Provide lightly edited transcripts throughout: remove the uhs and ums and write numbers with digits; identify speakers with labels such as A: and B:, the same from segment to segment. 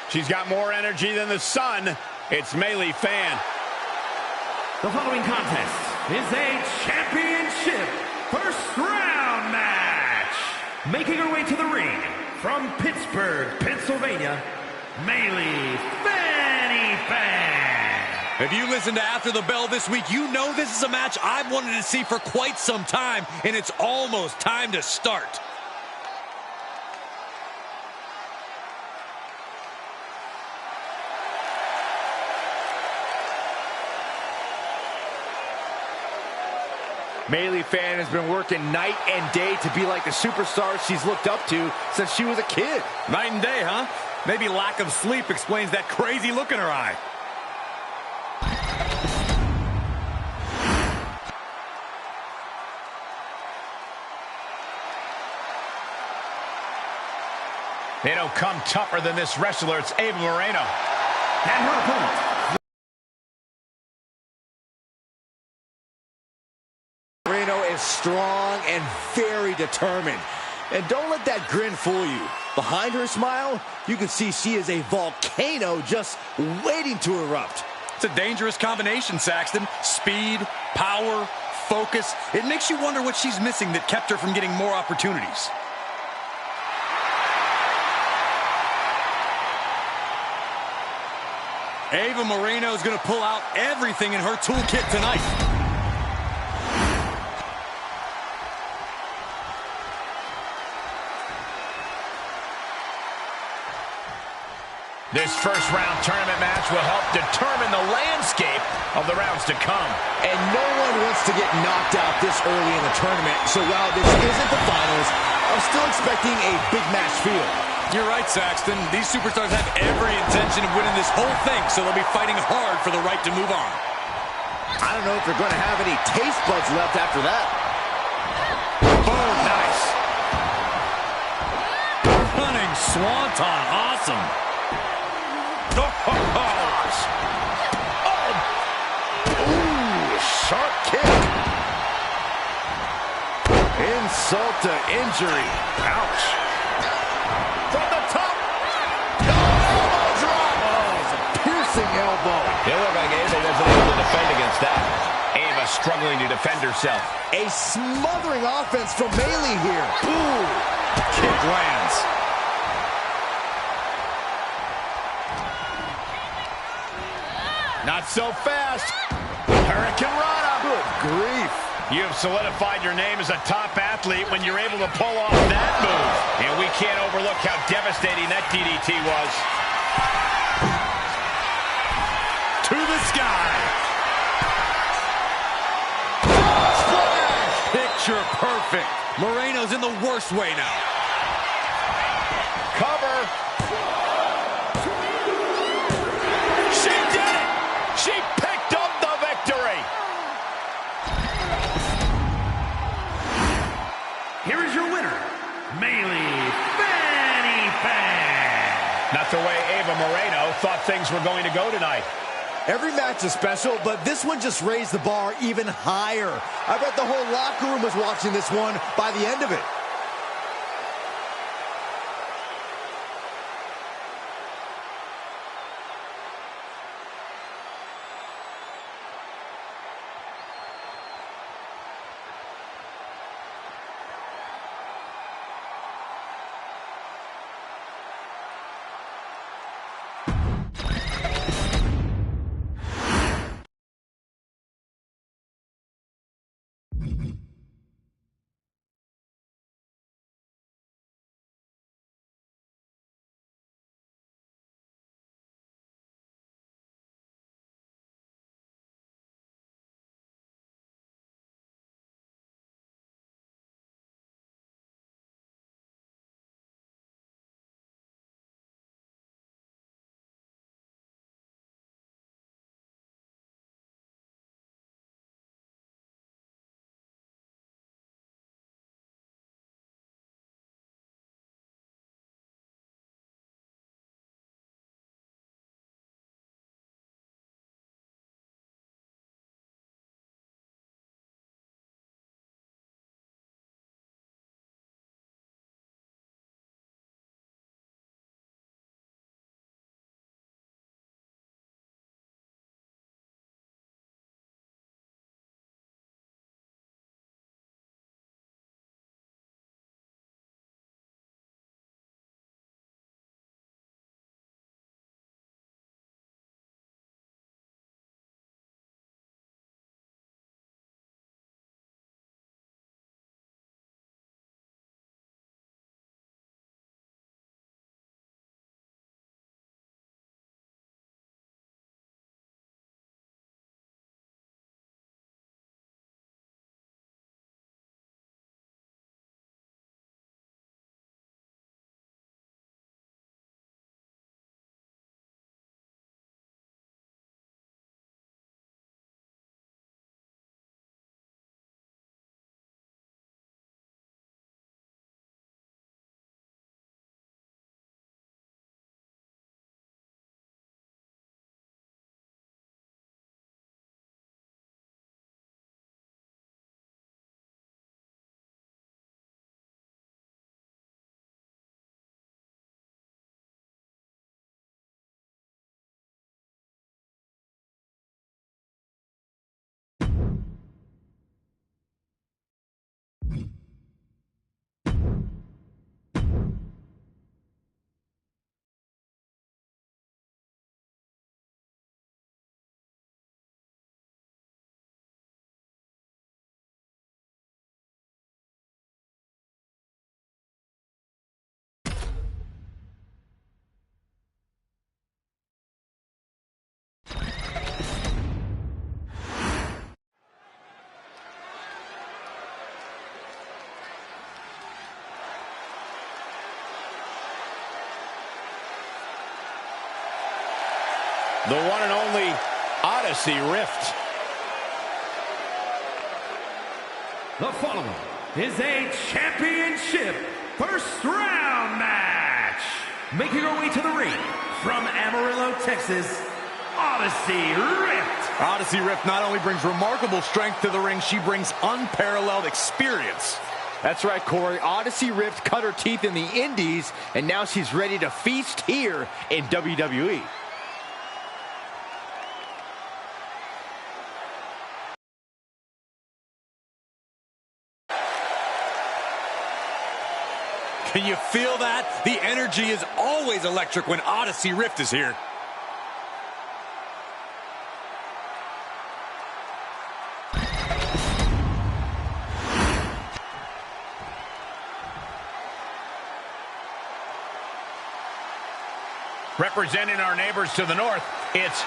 A: She's got more energy than the sun. It's Melee Fan.
B: The following contest is a championship first round match. Making her way to the ring from Pittsburgh, Pennsylvania, Melee Fan.
C: If you listen to After the Bell this week, you know this is a match I've wanted to see for quite some time, and it's almost time to start.
D: Melee Fan has been working night and day to be like the superstar she's looked up to since she was a kid.
C: Night and day, huh? Maybe lack of sleep explains that crazy look in her eye.
A: They don't come tougher than this wrestler. It's Ava Moreno.
B: And her opponent.
D: Moreno is strong and very determined. And don't let that grin fool you. Behind her smile, you can see she is a volcano just waiting to erupt.
C: It's a dangerous combination, Saxton. Speed, power, focus. It makes you wonder what she's missing that kept her from getting more opportunities. Ava Moreno is going to pull out everything in her toolkit tonight.
A: This first round tournament match will help determine the landscape of the rounds to come.
D: And no one wants to get knocked out this early in the tournament. So while this isn't the finals, I'm still expecting a big match feel.
C: You're right, Saxton. These superstars have every intention of winning this whole thing, so they'll be fighting hard for the right to move on.
D: I don't know if they're going to have any taste buds left after that.
A: Boom, nice.
C: Running swanton, awesome.
A: Oh, ooh, sharp kick. Insult to injury. Ouch. From the top. No, elbow drop. Oh, it's a piercing elbow. It looked like Ava wasn't able to defend against that. Ava struggling to defend herself.
D: A smothering offense from Melee here.
A: Ooh, kick lands. Not so fast. Hurricane Rana.
D: Good grief.
A: You have solidified your name as a top athlete when you're able to pull off that move. And we can't overlook how devastating that DDT was. To the sky.
C: Splash! Picture perfect. Moreno's in the worst way now.
A: Cover. She did it. She picked up the victory.
B: Here is your winner, Melee Fan.
A: Not the way Ava Moreno thought things were going to go tonight.
D: Every match is special, but this one just raised the bar even higher. I bet the whole locker room was watching this one by the end of it.
A: The one and only Odyssey Rift.
B: The following is a championship first round match. Making her way to the ring from Amarillo, Texas, Odyssey Rift.
C: Odyssey Rift not only brings remarkable strength to the ring, she brings unparalleled experience.
D: That's right, Corey. Odyssey Rift cut her teeth in the Indies, and now she's ready to feast here in WWE.
C: Can you feel that? The energy is always electric when Odyssey Rift is here.
A: Representing our neighbors to the north, it's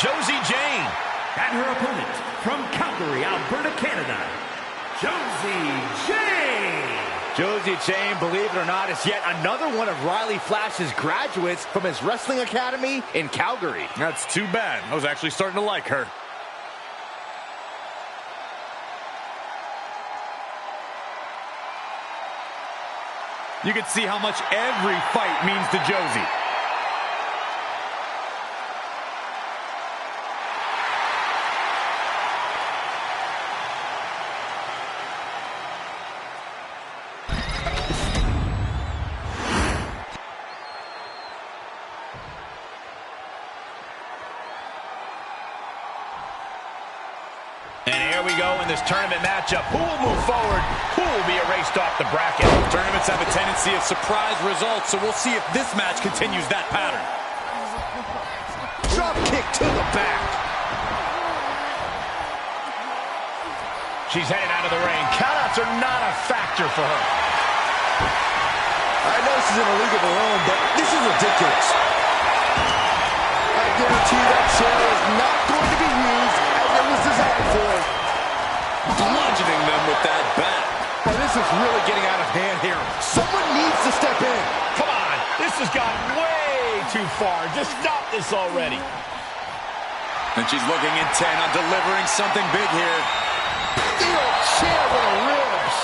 A: Josie Jane.
B: And her opponent from Calgary, Alberta, Canada, Josie Jane.
D: Josie Jane, believe it or not, is yet another one of Riley Flash's graduates from his wrestling academy in Calgary.
C: That's too bad. I was actually starting to like her. You can see how much every fight means to Josie.
A: And here we go in this tournament matchup. Who will move forward? Who will be erased off the bracket?
C: Tournaments have a tendency of surprise results, so we'll see if this match continues that pattern.
D: Drop kick to the back.
A: She's headed out of the ring. Countouts are not a factor for her.
D: I know she's in a league of her own, but this is ridiculous. I guarantee that chair is not going to be used as it was designed for.
C: Bludgeoning them with that bat.
D: Oh, this is really getting out of hand here. Someone needs to step in.
A: Come on, this has gone way too far. Just stop this already.
C: And she's looking intent on delivering something big here.
D: Steel chair with a ribs.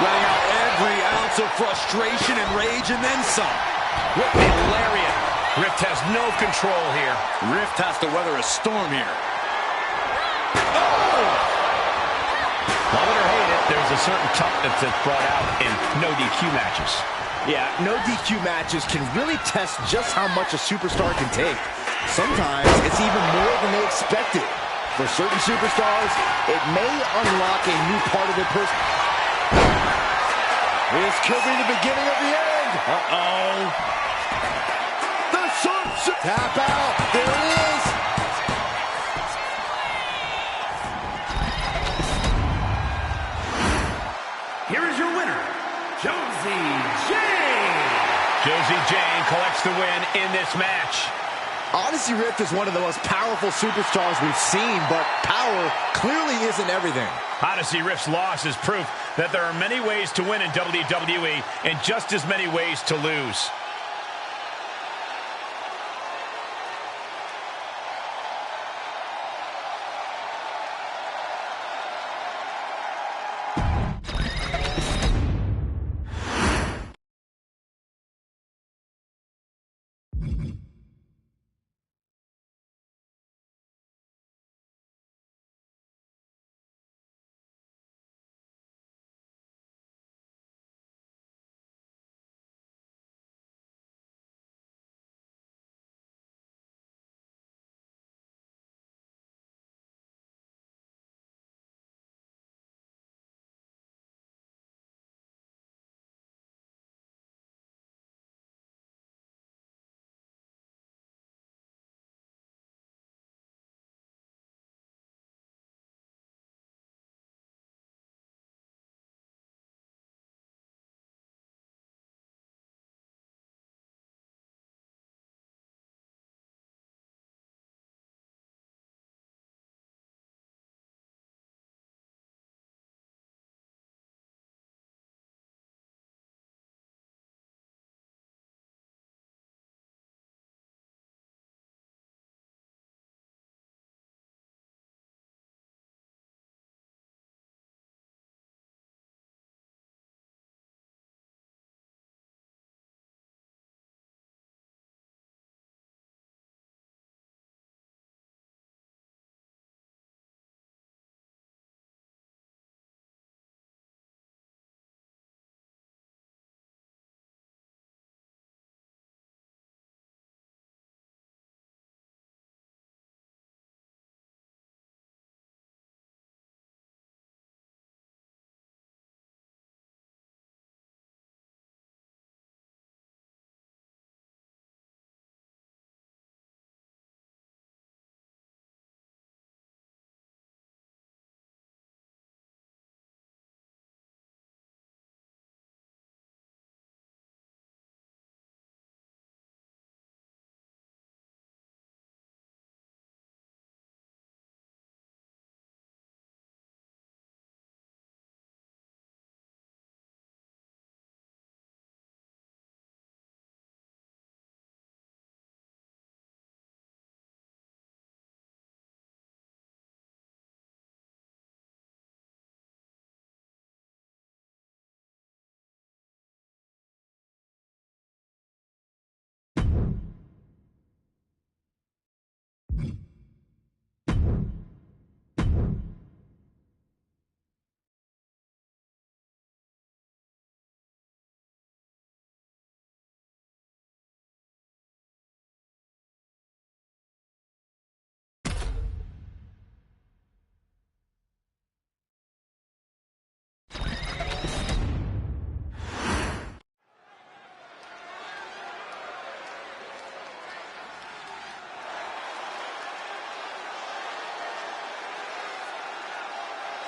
C: Letting out every ounce of frustration and rage and then some.
A: Whipping lariat. Rift has no control here.
C: Rift has to weather a storm here.
A: Love it or hate it, there's a certain toughness that's brought out in no DQ matches.
D: Yeah, no DQ matches can really test just how much a superstar can take. Sometimes it's even more than they expected. For certain superstars, it may unlock a new part of their person. This could be the beginning of the end.
A: Uh-oh.
D: The sharpshooter. Tap out. There it is.
B: Here is your winner, Josie Jane.
A: Josie Jane collects the win in this match.
D: Odyssey Rift is one of the most powerful superstars we've seen, but power clearly isn't everything.
A: Odyssey Rift's loss is proof that there are many ways to win in WWE and just as many ways to lose.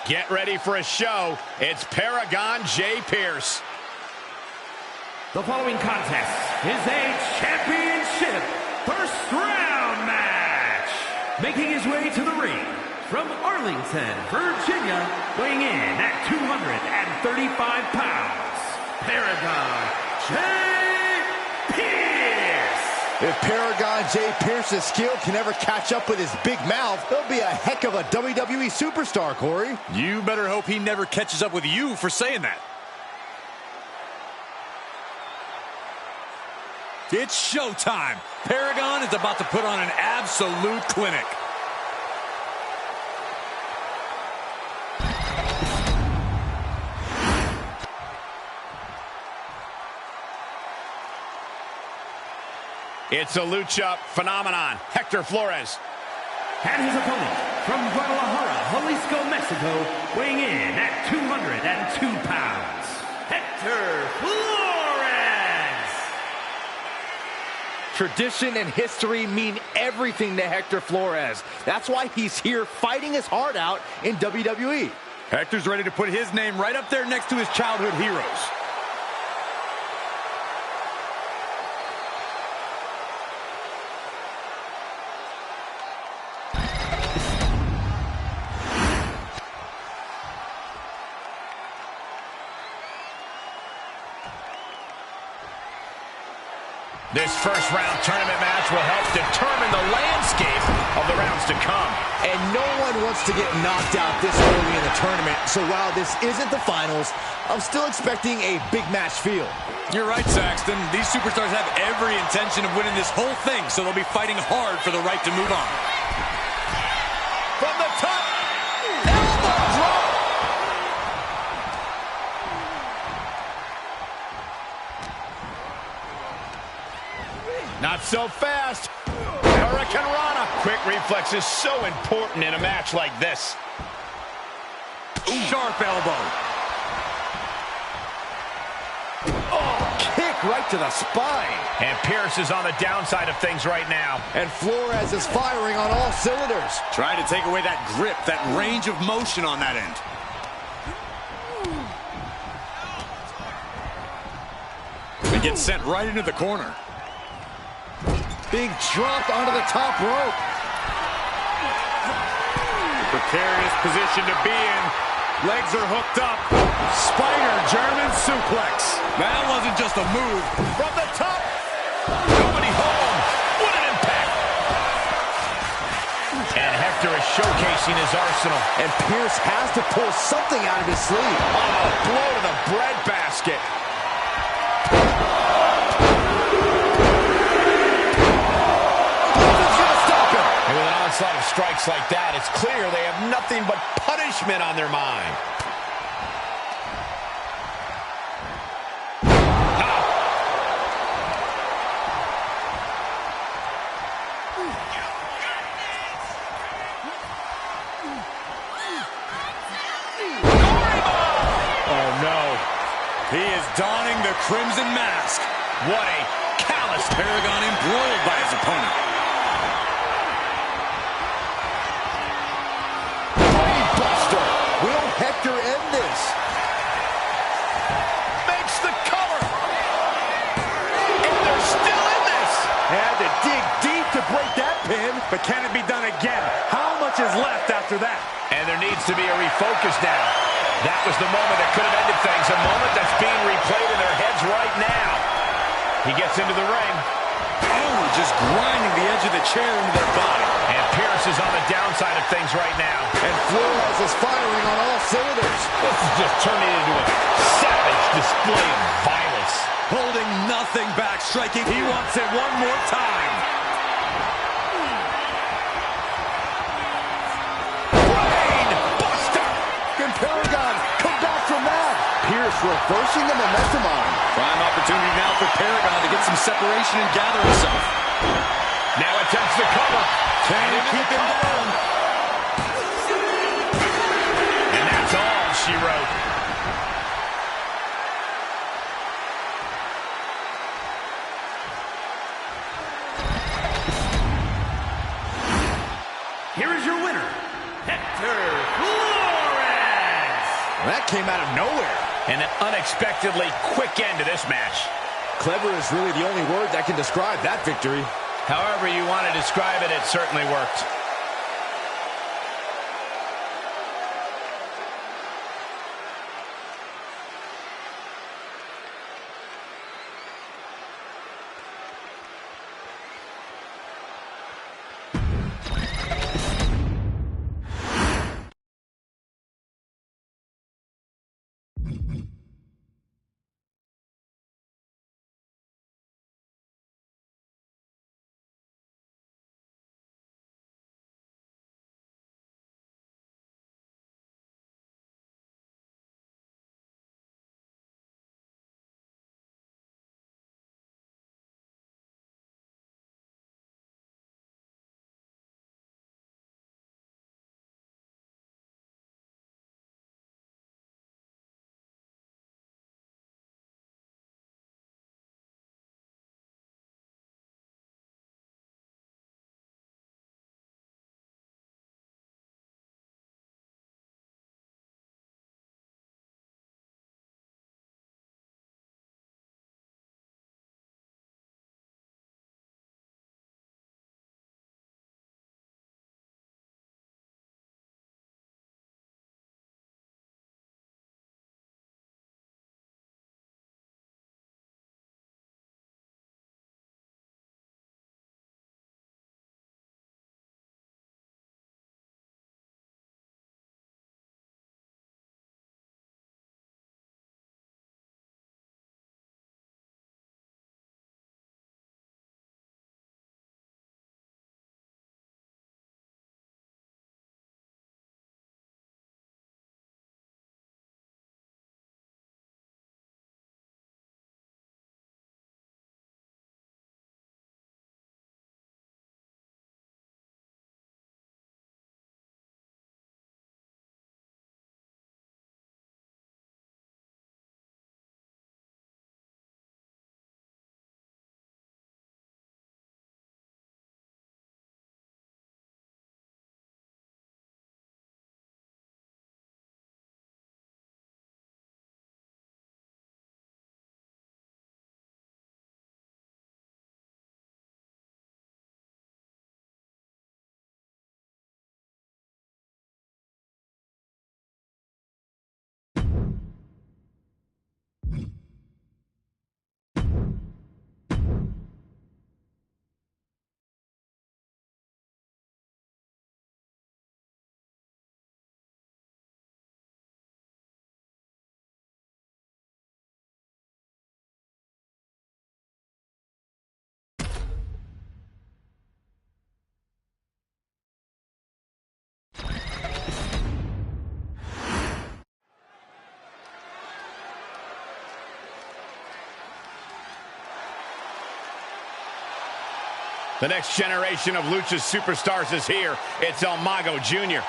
A: Get ready for a show. It's Paragon J. Pierce.
B: The following contest is a championship first round match. Making his way to the ring from Arlington, Virginia, weighing in at 235 pounds, Paragon J. Pierce.
D: If Paragon J. Pierce's skill can ever catch up with his big mouth, he'll be a heck of a WWE superstar, Corey.
C: You better hope he never catches up with you for saying that. It's showtime. Paragon is about to put on an absolute clinic.
A: It's a lucha phenomenon, Hector Flores.
B: And his opponent from Guadalajara, Jalisco, Mexico, weighing in at 202 pounds, Hector Flores.
D: Tradition and history mean everything to Hector Flores. That's why he's here fighting his heart out in WWE.
C: Hector's ready to put his name right up there next to his childhood heroes.
A: This first round tournament match will help determine the landscape of the rounds to come.
D: And no one wants to get knocked out this early in the tournament. So while this isn't the finals, I'm still expecting a big match feel.
C: You're right, Saxton. These superstars have every intention of winning this whole thing, so they'll be fighting hard for the right to move on.
A: From the top, elbow drop. Not so fast. Hurricane Rana. Quick reflex is so important in a match like this.
C: Sharp elbow.
D: Oh, kick right to the spine.
A: And Pierce is on the downside of things right now.
D: And Flores is firing on all cylinders.
C: Trying to take away that grip, that range of motion on that end. He gets sent right into the corner.
D: Being dropped onto the top rope.
C: Precarious position to be in. Legs are hooked up. Spider German suplex. That wasn't just a move.
A: From the top. Nobody home. What an impact. And Hector is showcasing his arsenal.
D: And Pierce has to pull something out of his sleeve.
A: Oh, blow to the breadbasket. Onslaught of strikes like that, it's clear they have nothing but punishment on their mind.
C: Oh no. He is donning the crimson mask.
A: What a callous
C: Paragon embroiled by his opponent.
D: Will Hector end this?
A: Makes the cover. And they're still in this.
D: Had to dig deep to break that pin.
C: But can it be done again? How much is left after that?
A: And there needs to be a refocus now. That was the moment that could have ended things. A moment that's being replayed in their heads right now. He gets into the ring.
C: Oh, just grinding the edge of the chair into their body.
A: And Pierce is on the downside of things right now.
D: And Flores is firing on all cylinders.
A: This is just turning into a savage display of violence.
C: Holding nothing back, striking. He wants it one more time.
A: Brain buster.
D: Can Paragon come back from that? Pierce reversing the momentum on him.
C: Prime opportunity now for Paragon to get some separation and gather himself.
A: Now attempts to cover.
C: Can he keep him down?
A: And that's all she wrote.
B: Here is your winner, Hector Flores.
A: That came out of nowhere.
C: And an unexpectedly quick end to this match.
A: Clever is really the only word that can describe that victory.
C: However you want to describe it, it certainly worked. The next generation of Lucha's superstars is here. It's El Mago Jr.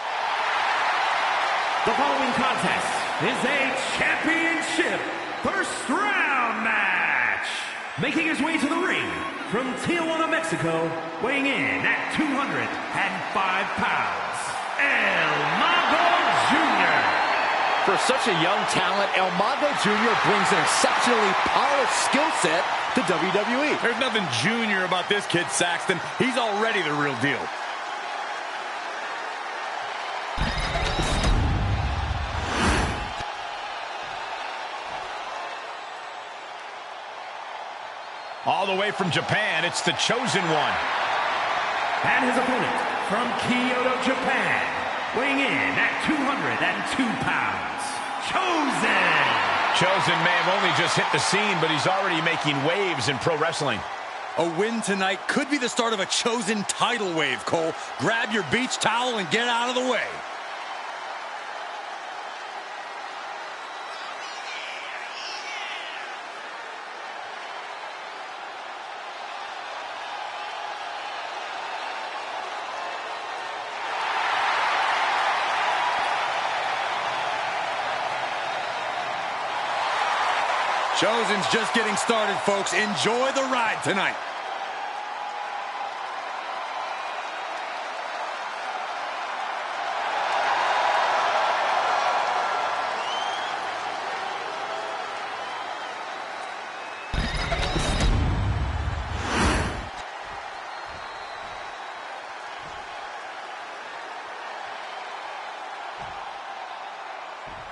B: The following contest is a championship first round match. Making his way to the ring from Tijuana, Mexico, weighing in at 205 pounds, El Mago Jr.
D: For such a young talent, El Mago Jr. brings an exceptionally polished skill set to WWE.
C: There's nothing junior about this kid, Saxton. He's already the real deal. All the way from Japan, it's the Chosen One.
B: And his opponent from Kyoto, Japan, weighing in at 202 pounds, Chosen.
C: Chosen may have only just hit the scene, but he's already making waves in pro wrestling.
E: A win tonight could be the start of a Chosen tidal wave, Cole. Grab your beach towel and get out of the way. Chosen's just getting started, folks. Enjoy the ride tonight.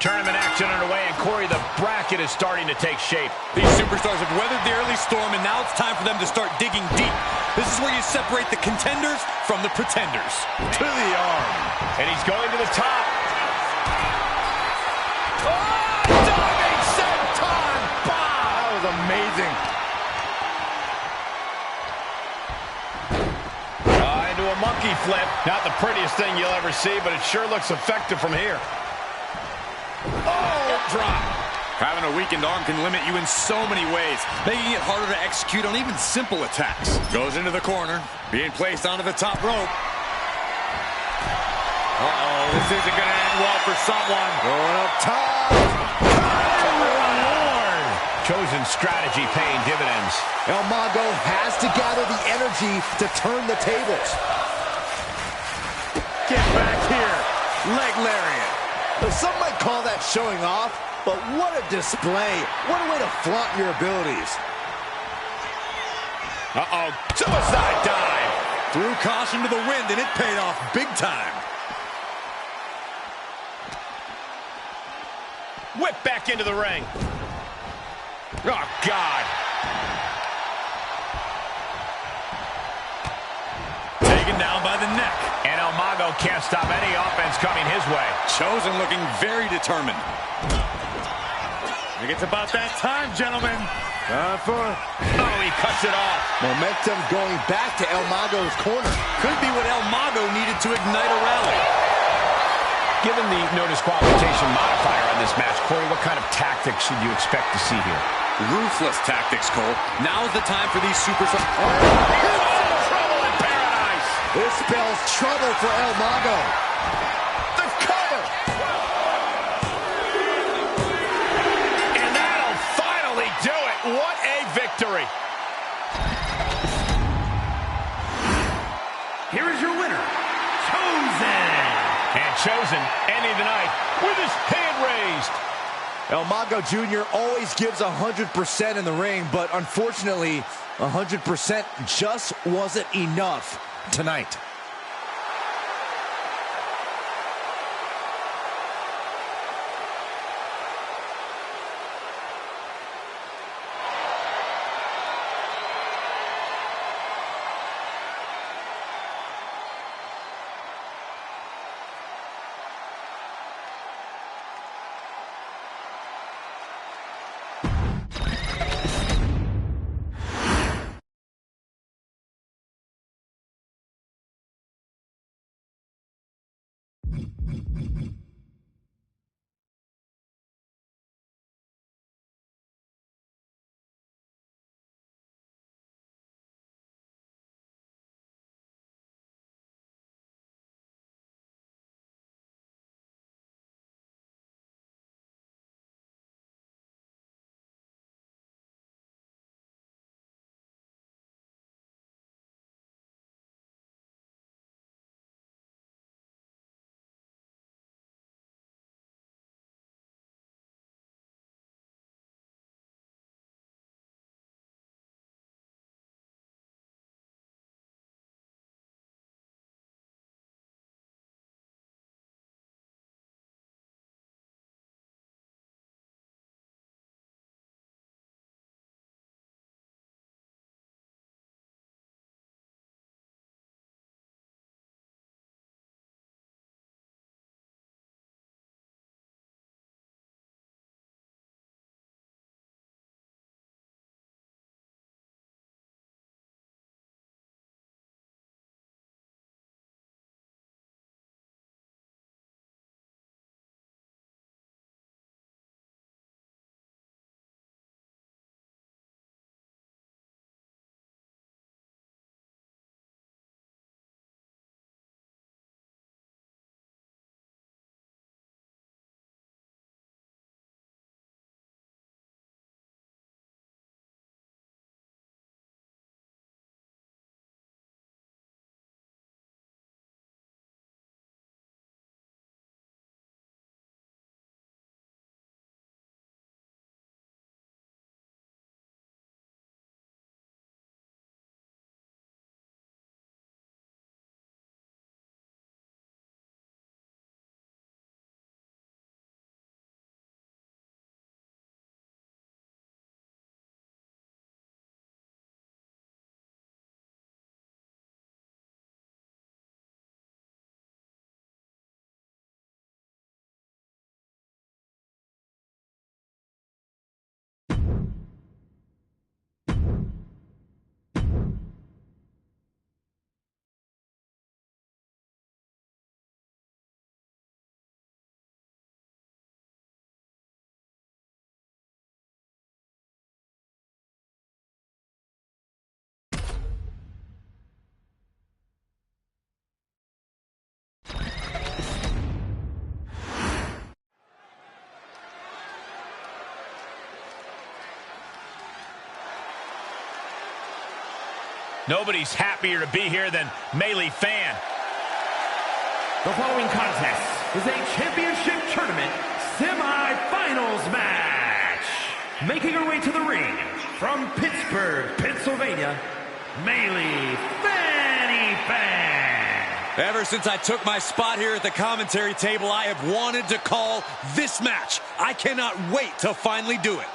A: Tournament action underway, and Corey, the bracket is starting to take shape.
E: These superstars have weathered the early storm, and now it's time for them to start digging deep. This is where you separate the contenders from the pretenders.
A: To the arm. And he's going to the top. Oh, diving senton bomb! That was amazing. Into a monkey flip. Not the prettiest thing you'll ever see, but it sure looks effective from here. Oh, drop.
E: Having a weakened arm can limit you in so many ways, making it harder to execute on even simple attacks. Goes into the corner, being placed onto the top rope. Uh-oh, this isn't going to end well for someone.
A: Going up top. Oh, Lord. Chosen strategy paying dividends.
D: El Mago has to gather the energy to turn the tables.
A: Get back here. Leg lariat.
D: Some might call that showing off, but what a display. What a way to flaunt your abilities.
A: Uh-oh. Suicide dive.
E: Threw caution to the wind, and it paid off big time.
A: Whip back into the ring. Oh, God.
E: Taken down by the neck.
A: And El Mago can't stop any offense coming his way.
E: Chosen looking very determined. I think it's about that time, gentlemen.
A: Oh, he cuts it off.
D: Momentum going back to El Mago's corner.
E: Could be what El Mago needed to ignite a rally.
A: Given the no disqualification modifier on this match, Corey, what kind of tactics should you expect to see here?
E: Ruthless tactics, Cole. Now's the time for these superstars.
A: Trouble in paradise.
D: This spells trouble for El Mago.
A: The cover. And that'll finally do it. What a victory.
B: Here is your winner, Chosen.
A: And Chosen ending the night with his hand raised.
D: El Mago Jr. always gives 100% in the ring, but unfortunately, 100% just wasn't enough tonight.
A: Nobody's happier to be here than Melee Fan.
B: The following contest is a championship tournament semi-finals match. Making her way to the ring from Pittsburgh, Pennsylvania, Melee Fanny Fan.
E: Ever since I took my spot here at the commentary table, I have wanted to call this match. I cannot wait to finally do it.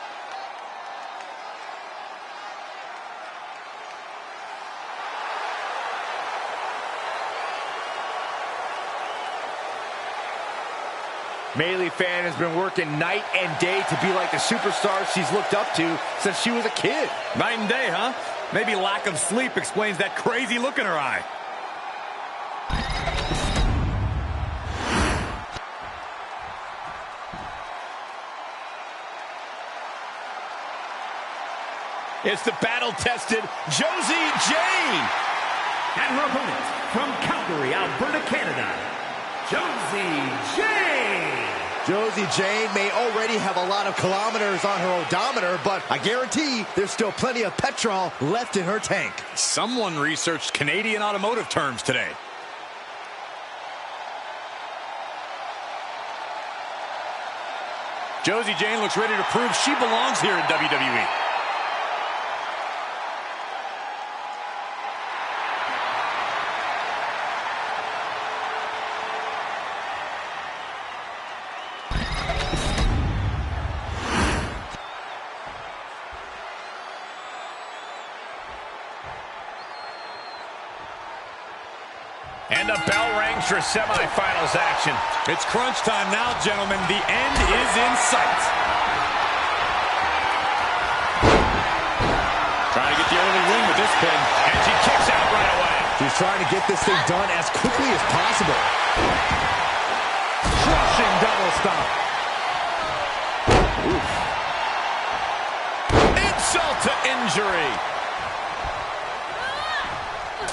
D: Melee Fan has been working night and day to be like the superstar she's looked up to since she was a kid.
E: Night and day, huh? Maybe lack of sleep explains that crazy look in her eye.
A: It's the battle-tested Josie Jane.
B: And her opponent from Calgary, Alberta, Canada, Josie Jane.
D: Josie Jane may already have a lot of kilometers on her odometer, but I guarantee there's still plenty of petrol left in her tank.
E: Someone researched Canadian automotive terms today. Josie Jane looks ready to prove she belongs here in WWE.
A: And the bell rings for semifinals action.
E: It's crunch time now, gentlemen. The end is in sight. Trying to get the early win with this pin.
A: And she kicks out right away.
D: She's trying to get this thing done as quickly as possible.
A: Crushing double stomp. Oof. Insult to injury.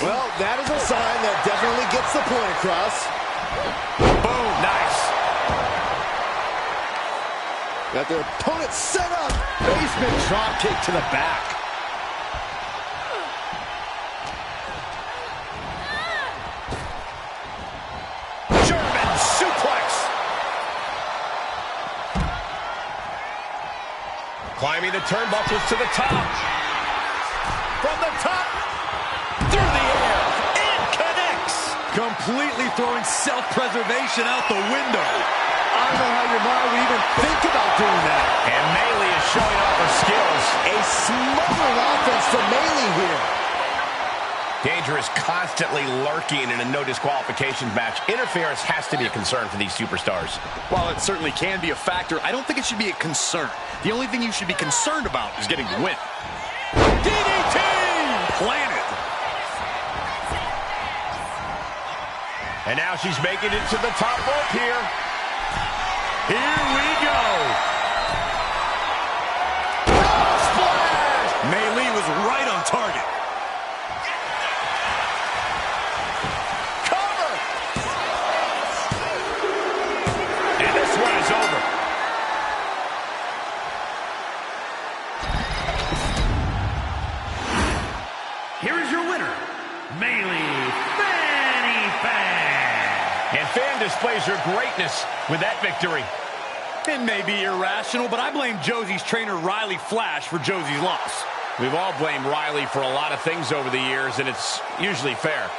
D: Well, that is a sign that definitely gets the point across.
A: Boom, nice.
D: Got their opponent set up. Basement drop kick to the back.
A: German suplex. Climbing the turnbuckles to the top. From the top. Through the air, and connects.
E: Completely throwing self-preservation out the window.
D: I don't know how your mind would even think about doing that.
A: And Melee is showing off her skills.
D: A smothering offense from Melee here.
A: Danger is constantly lurking in a no disqualification match. Interference has to be a concern for these superstars.
E: While it certainly can be a factor, I don't think it should be a concern. The only thing you should be concerned about is getting the win.
A: DDT!
E: Planted.
A: And now she's making it to the top rope here.
E: Here we go.
A: Splash!
E: Melee was right on target.
A: Cover! And this one is over.
B: Here is your winner, Melee Fanny Fan.
A: And Fan displays her greatness with that victory.
E: It may be irrational, but I blame Josie's trainer, Riley Flash, for Josie's loss.
A: We've all blamed Riley for a lot of things over the years, and it's usually fair.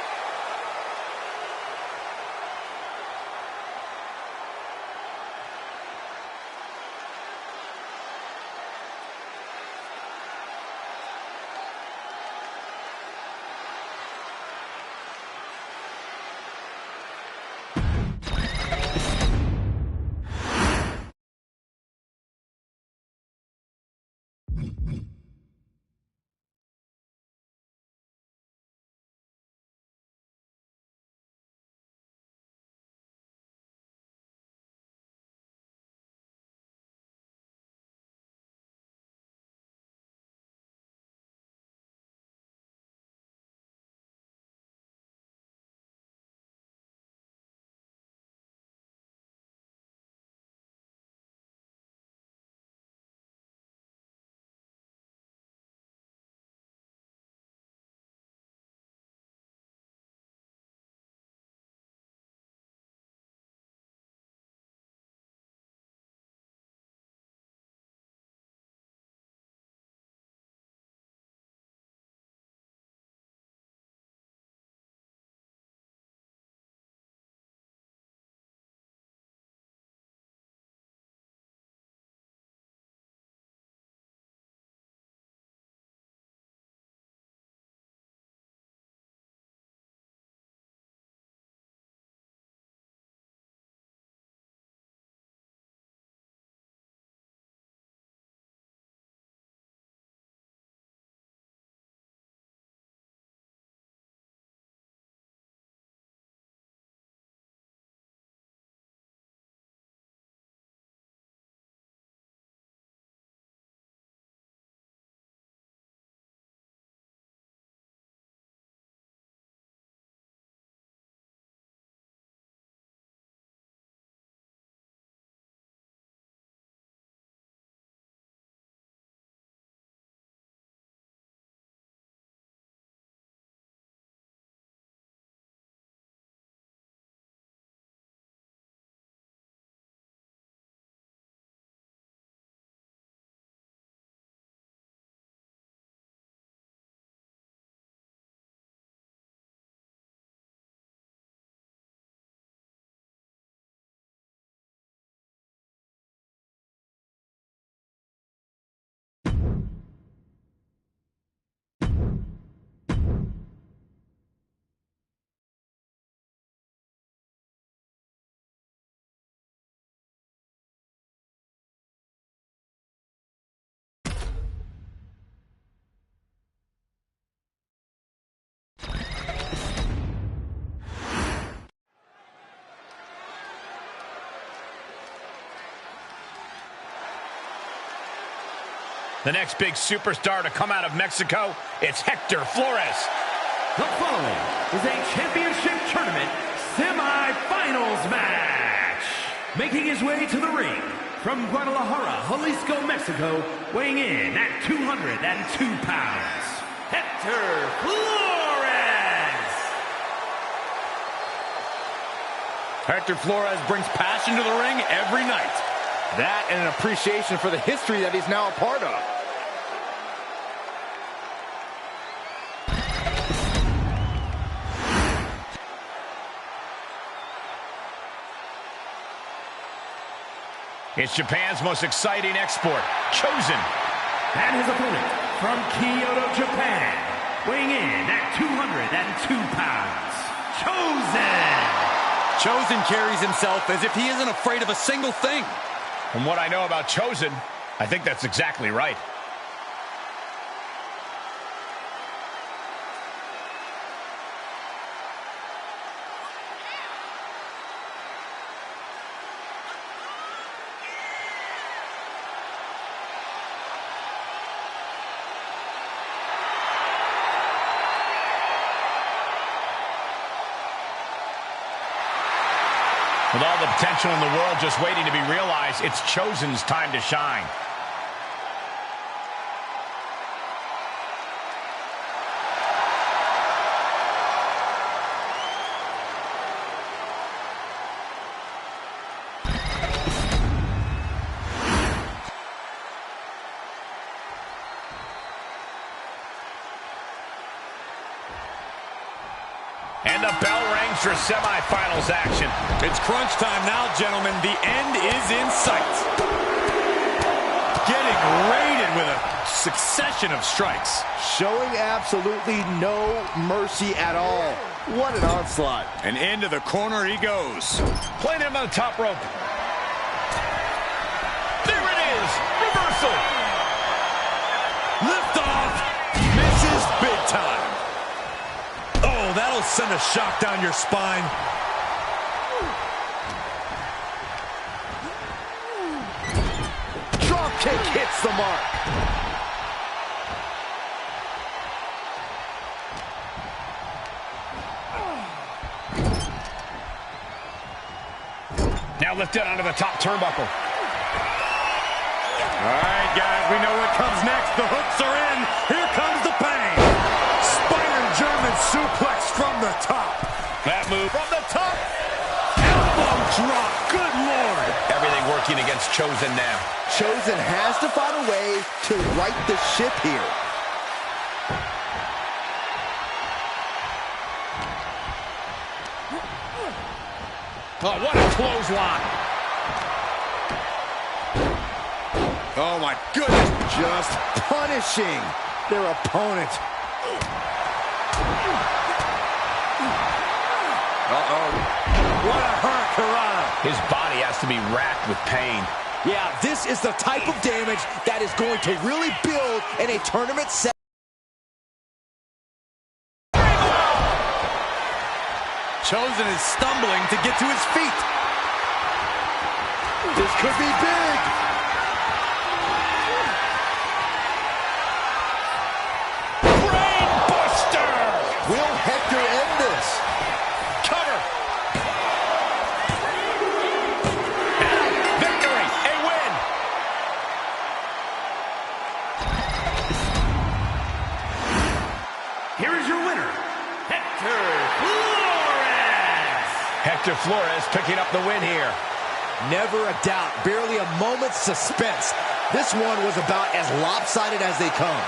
A: The next big superstar to come out of Mexico, it's Hector Flores.
B: The following is a championship tournament semi-finals match. Making his way to the ring from Guadalajara, Jalisco, Mexico, weighing in at 202 pounds, Hector Flores.
E: Hector Flores brings passion to the ring every night.
D: That and an appreciation for the history that he's now a part of.
A: It's Japan's most exciting export, Chosen.
B: And his opponent from Kyoto, Japan, weighing in at 202 pounds, Chosen.
E: Chosen carries himself as if he isn't afraid of a single thing.
A: From what I know about Chosen, I think that's exactly right. With all the potential in the world just waiting to be realized, it's Chosen's time to shine. And the bell rings for semifinals action.
E: It's crunch time now, gentlemen. The end is in sight. Getting raided with a succession of strikes.
D: Showing absolutely no mercy at all. What an onslaught.
E: And into the corner he goes.
A: Playing him on the top rope. There it is. Reversal.
E: Lift off. Misses big time. Oh, that'll send a shock down your spine.
D: Drop kick hits the mark.
A: Now lifted onto the top turnbuckle.
E: All right, guys, we know what comes next. The hooks are in. Here comes the pain. Spider German suplex from the top.
A: That move from the top.
E: Elbow drop. Good Lord.
A: Everything working against Chosen now.
D: Chosen has to find a way to right the ship here.
A: Oh, what a clothesline.
E: Oh, my goodness.
D: Just punishing their opponent.
E: Uh-oh. What a hurricanrana.
A: His body has to be racked with pain.
D: Yeah, this is the type of damage that is going to really build in a tournament set.
E: Chosen is stumbling to get to his feet.
D: This could be big.
A: Brain buster.
D: Will Hector end this?
A: Cover. And victory. A win.
B: Here is your winner, Hector Flores.
A: Hector Flores picking up the win here.
D: Never a doubt, barely a moment's suspense. This one was about as lopsided as they come.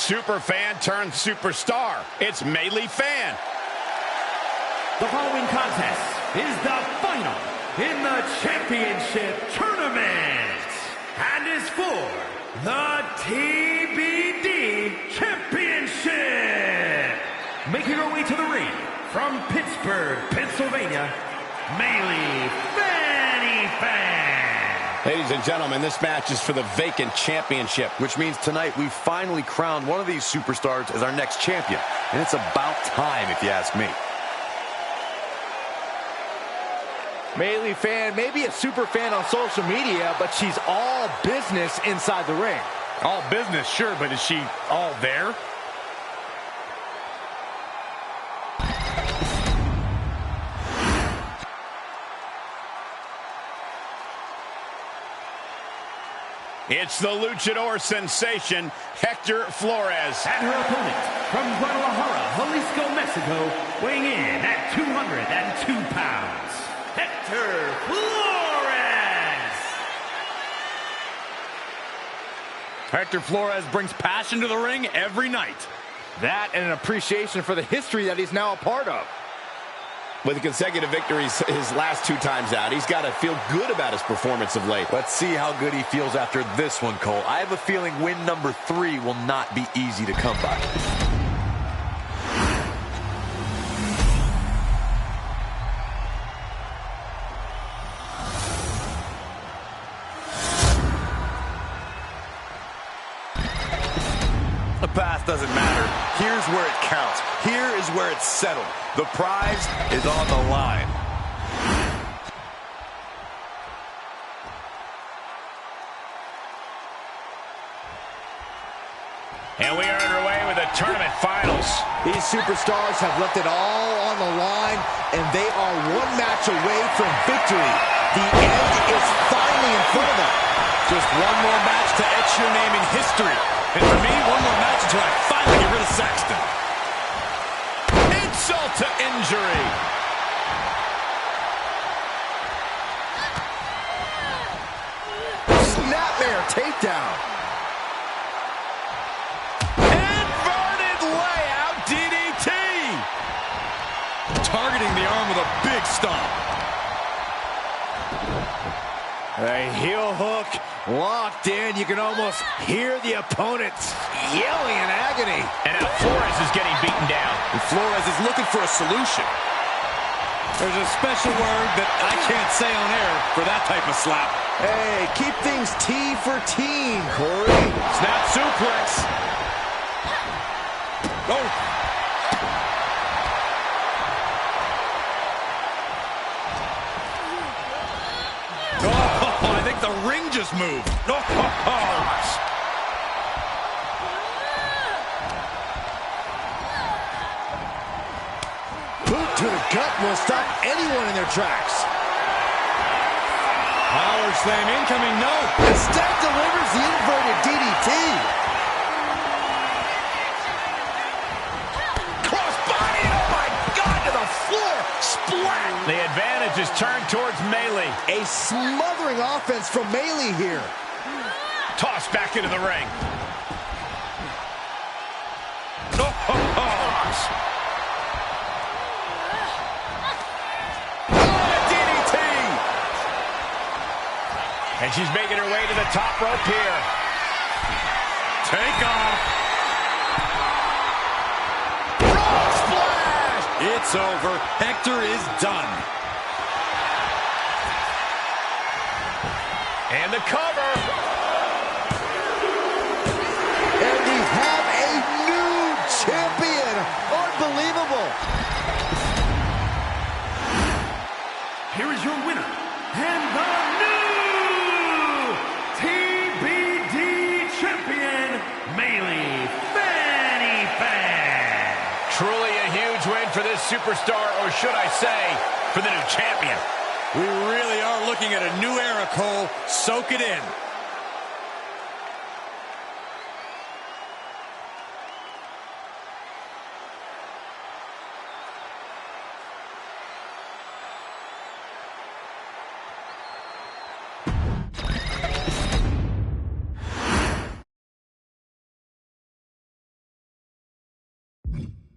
A: super fan turned superstar. It's Mei Li Fan.
B: The following contest is the final in the championship tournament and is for the TBD Championship. Making her way to the ring from Pittsburgh, Pennsylvania, Mei Li Fan.
A: Ladies and gentlemen, this match is for the vacant championship.
F: Which means tonight we finally crowned one of these superstars as our next champion. And it's about time, if you ask me.
D: Mei Li Fan may be a super fan on social media, but she's all business inside the ring.
C: All business, sure, but is she all there?
A: It's the luchador sensation, Hector Flores.
B: And her opponent from Guadalajara, Jalisco, Mexico, weighing in at 202 pounds, Hector Flores.
C: Hector Flores brings passion to the ring every night.
D: That and an appreciation for the history that he's now a part of.
A: With the consecutive victories his last 2 times out, he's got to feel good about his performance of late.
F: Let's see how good he feels after this one, Cole. I have a feeling win number 3 will not be easy to come by. The past doesn't matter. Here's where it counts. Here is where it's settled. The prize is on the line.
A: And we are underway with the tournament finals.
D: These superstars have left it all on the line, and they are one match away from victory. The end is finally in front of them.
C: Just one more match to etch your name in history. And for me, one more match until I finally get rid of Saxton.
A: Insult to injury.
D: Snapmare takedown.
A: Inverted layout DDT.
C: Targeting the arm with a big stomp.
D: A heel hook locked in. You can almost hear the opponents yelling in agony.
A: And now Flores is getting beaten down.
C: And Flores is looking for a solution. There's a special word that I can't say on air for that type of slap.
D: Hey, keep things T for teen, Corey.
A: Snap suplex.
C: Oh. Oh, I think the ring just moved. Oh, gosh.
D: Boot to the gut will stop anyone in their tracks.
C: Power slam incoming, no.
D: Instead delivers the inverted DDT.
A: Crossbody, oh my God, to the floor. Splat. The advantage is turned towards Mei Li.
D: A smothering offense from Mei Li here.
A: Tossed back into the ring. DDT. And she's making her way to the top rope here.
C: Take off.
A: Frog splash.
C: It's over. Hector is done.
A: And the cover.
D: And we have a new champion. Unbelievable.
B: Here is your winner, and the new TBD Champion, Mei Li Fan.
A: Truly a huge win for this superstar, or should I say, for the new champion.
C: We really are looking at a new era, Cole. Soak it in.
A: 1.